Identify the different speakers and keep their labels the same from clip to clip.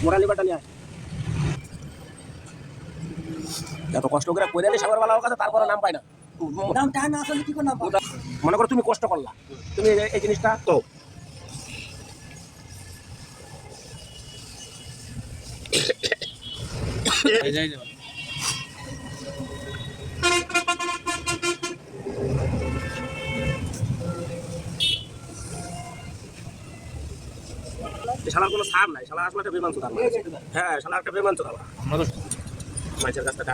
Speaker 1: মোড়া লিভারটা নিয়ে এত কষ্ট করে করে নি সাগরবালার কাছে, তারপরে নাম পাই না। মনে করো তুমি কষ্ট করলা, তুমি এই জিনিসটা তো শালার কোনো সার নাই, শালা আসলে একটা বেমান চোদা। হ্যাঁ, শালা একটা বেমান চোদা। মাইসের কাছ থেকে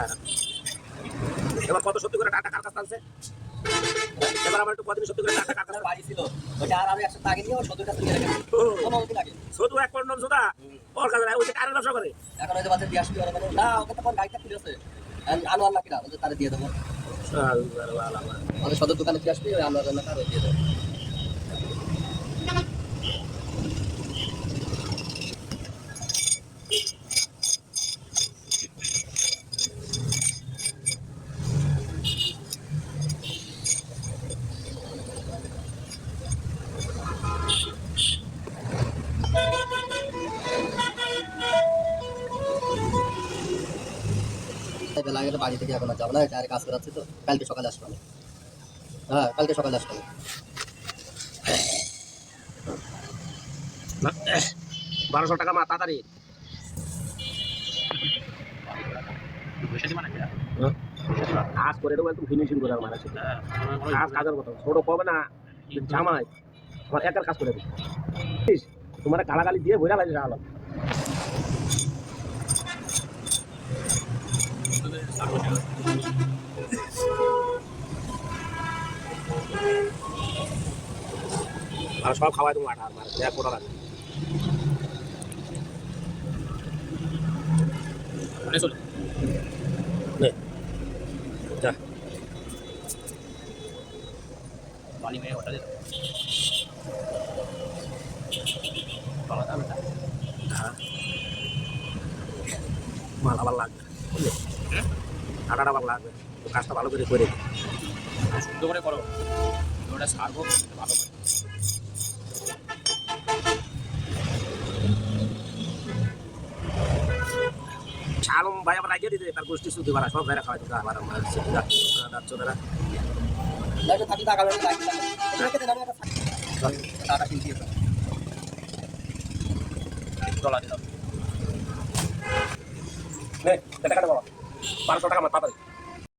Speaker 1: এবার কত সত্যি করে টাকা কার কাছে আনছে? এবার আমার একটু কদিন সত্যি করে টাকা কার কাছে বাড়ি ছিল, ওটা আর আমি 1 সপ্তাহ আগে নিয়ে ওর 70 টাকা নিয়ে রেখেছি। কোনো দিন আগে শুধু এক পণ্য চোদা ওর কাছে ওই যে কারের ব্যবসা করে। এখন ওই যে বাজারে দিয়ে আসবি, ওরা না ওকে তখন গাড়িটা খুলেছে আনোয়ার না কিনা, ওদের তারে দিয়ে দেবো। ওদের সদর দোকানে দিয়ে আসবি, ওই আনোয়ার না তারে দিয়ে দেবো। বেলা গেলে বাড়ি থেকে এখন আর যাবো না, আর কাজ করাচ্ছি তো, কালকে সকালে আসবো। হ্যাঁ, কালকে সকালে আসবো। 1200 টাকা মা তাড়াতাড়ি কাজ করে দেবো, একদম ফিনিশিং করে আমার আছে কাজ, কাজের মতো ছোট কবে না জামাই আমার একার কাজ করে দেবো। তোমার গালাগালি দিয়ে বইরা লাগে আলো আর সব খাওয়াই তুমি আটা মার এক কোটা লাগে চলে যা পানি মেয়ে ওটা মাল আবার লাগবে, বুঝলে? আটাটা আবার লাগবে, তো কাজটা ভালো করে করে শুদ্ধ করে করো, ওটা সারবো ভালো করে। শালম ভাই আবার লাগিয়ে দিতে, তার গোষ্ঠী শুদ্ধ করা সব ভাইরা খাওয়াই দিতে আবার আমার যাচ্ছ তারা থাকি টাকা টাকা কিনছি ডলার দিলাম 1200 টাকা আমার তাড়াতাড়ি